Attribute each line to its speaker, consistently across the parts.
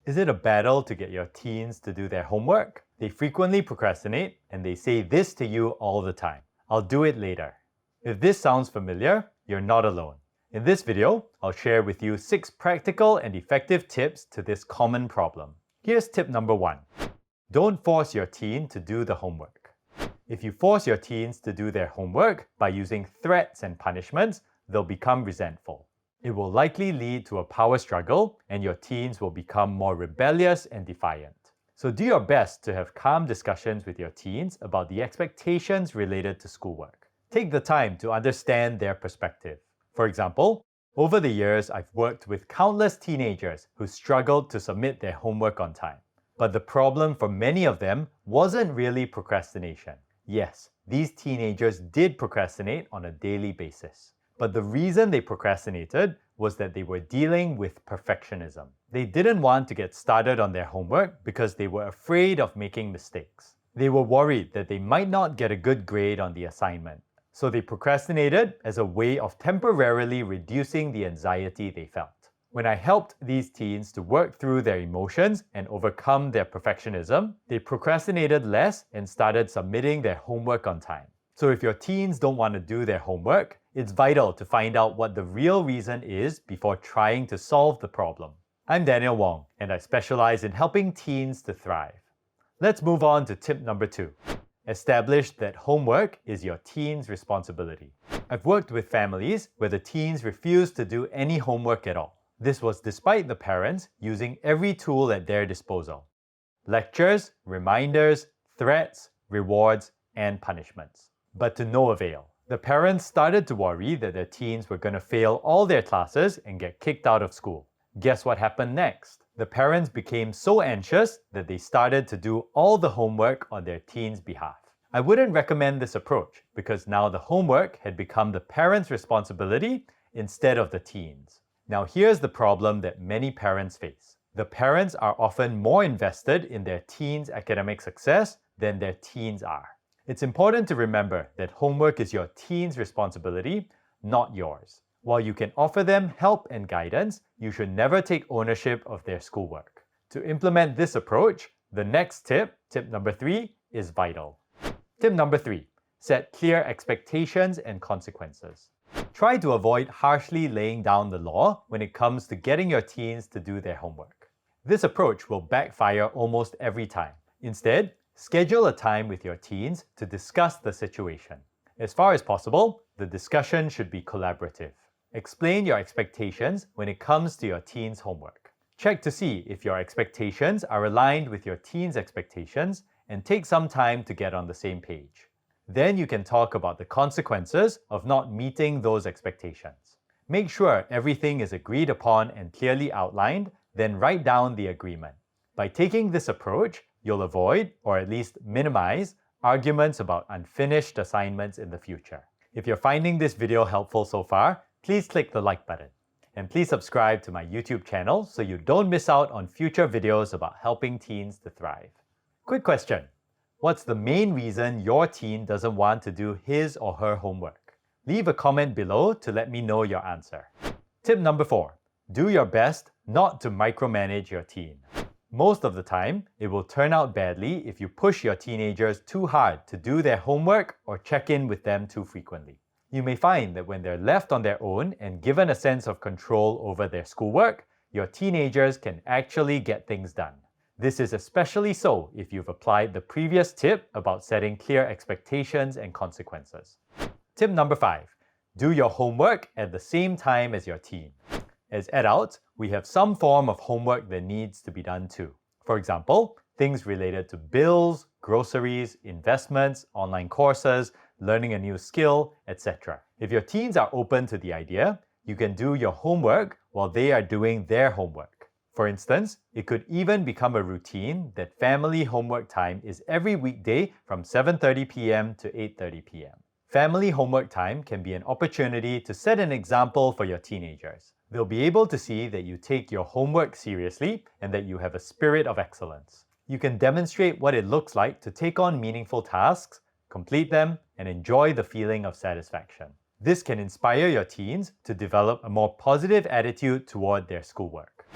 Speaker 1: Is it a battle to get your teens to do their homework? They frequently procrastinate and they say this to you all the time: I'll do it later. If this sounds familiar, you're not alone. In this video, I'll share with you 6 practical and effective tips to this common problem. Here's tip number 1. Don't force your teen to do the homework. If you force your teens to do their homework by using threats and punishments, they'll become resentful. It will likely lead to a power struggle, and your teens will become more rebellious and defiant. So do your best to have calm discussions with your teens about the expectations related to schoolwork. Take the time to understand their perspective. For example, over the years, I've worked with countless teenagers who struggled to submit their homework on time. But the problem for many of them wasn't really procrastination. Yes, these teenagers did procrastinate on a daily basis. But the reason they procrastinated was that they were dealing with perfectionism. They didn't want to get started on their homework because they were afraid of making mistakes. They were worried that they might not get a good grade on the assignment. So they procrastinated as a way of temporarily reducing the anxiety they felt. When I helped these teens to work through their emotions and overcome their perfectionism, they procrastinated less and started submitting their homework on time. So if your teens don't want to do their homework, it's vital to find out what the real reason is before trying to solve the problem. I'm Daniel Wong, and I specialize in helping teens to thrive. Let's move on to tip number 2. Establish that homework is your teen's responsibility. I've worked with families where the teens refused to do any homework at all. This was despite the parents using every tool at their disposal: lectures, reminders, threats, rewards, and punishments. But to no avail. The parents started to worry that their teens were going to fail all their classes and get kicked out of school. Guess what happened next? The parents became so anxious that they started to do all the homework on their teens' behalf. I wouldn't recommend this approach because now the homework had become the parents' responsibility instead of the teens. Now here's the problem that many parents face. The parents are often more invested in their teens' academic success than their teens are. It's important to remember that homework is your teen's responsibility, not yours. While you can offer them help and guidance, you should never take ownership of their schoolwork. To implement this approach, the next tip, tip number 3, is vital. Tip number 3, set clear expectations and consequences. Try to avoid harshly laying down the law when it comes to getting your teens to do their homework. This approach will backfire almost every time. Instead, schedule a time with your teens to discuss the situation. As far as possible, the discussion should be collaborative. Explain your expectations when it comes to your teens' homework. Check to see if your expectations are aligned with your teens' expectations and take some time to get on the same page. Then you can talk about the consequences of not meeting those expectations. Make sure everything is agreed upon and clearly outlined, then write down the agreement. By taking this approach, you'll avoid, or at least minimize, arguments about unfinished assignments in the future. If you're finding this video helpful so far, please click the like button. And please subscribe to my YouTube channel so you don't miss out on future videos about helping teens to thrive. Quick question. What's the main reason your teen doesn't want to do his or her homework? Leave a comment below to let me know your answer. Tip number 4. Do your best not to micromanage your teen. Most of the time, it will turn out badly if you push your teenagers too hard to do their homework or check in with them too frequently. You may find that when they're left on their own and given a sense of control over their schoolwork, your teenagers can actually get things done. This is especially so if you've applied the previous tip about setting clear expectations and consequences. Tip number 5. Do your homework at the same time as your teen. As adults, we have some form of homework that needs to be done too. For example, things related to bills, groceries, investments, online courses, learning a new skill, etc. If your teens are open to the idea, you can do your homework while they are doing their homework. For instance, it could even become a routine that family homework time is every weekday from 7:30 p.m. to 8:30 p.m. Family homework time can be an opportunity to set an example for your teenagers. They'll be able to see that you take your homework seriously and that you have a spirit of excellence. You can demonstrate what it looks like to take on meaningful tasks, complete them, and enjoy the feeling of satisfaction. This can inspire your teens to develop a more positive attitude toward their schoolwork.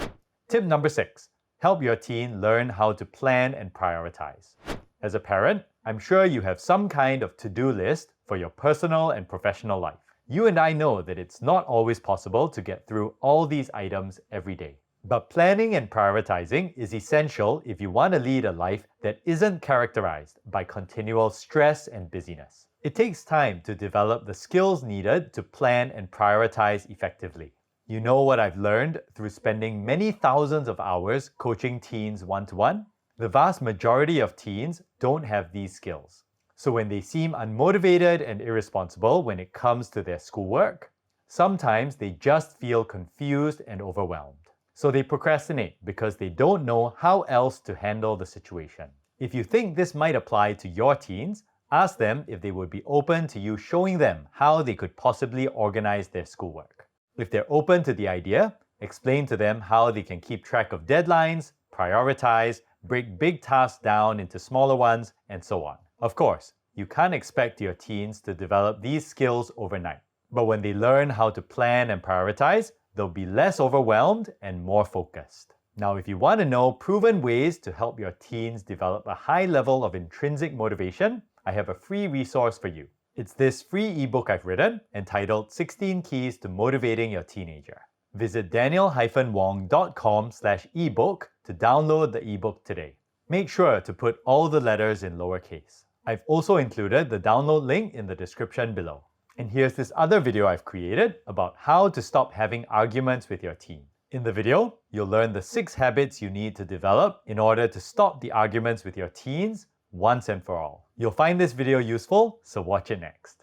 Speaker 1: Tip number 6. Help your teen learn how to plan and prioritize. As a parent, I'm sure you have some kind of to-do list for your personal and professional life. You and I know that it's not always possible to get through all these items every day. But planning and prioritizing is essential if you want to lead a life that isn't characterized by continual stress and busyness. It takes time to develop the skills needed to plan and prioritize effectively. You know what I've learned through spending many thousands of hours coaching teens one-to-one? The vast majority of teens don't have these skills. So when they seem unmotivated and irresponsible when it comes to their schoolwork, sometimes they just feel confused and overwhelmed. So they procrastinate because they don't know how else to handle the situation. If you think this might apply to your teens, ask them if they would be open to you showing them how they could possibly organize their schoolwork. If they're open to the idea, explain to them how they can keep track of deadlines, prioritize, break big tasks down into smaller ones, and so on. Of course, you can't expect your teens to develop these skills overnight. But when they learn how to plan and prioritize, they'll be less overwhelmed and more focused. Now, if you want to know proven ways to help your teens develop a high level of intrinsic motivation, I have a free resource for you. It's this free ebook I've written entitled 16 Keys to Motivating Your Teenager. Visit daniel-wong.com/ebook to download the ebook today. Make sure to put all the letters in lowercase. I've also included the download link in the description below. And here's this other video I've created about how to stop having arguments with your teen. In the video, you'll learn the 6 habits you need to develop in order to stop the arguments with your teens once and for all. You'll find this video useful, so watch it next.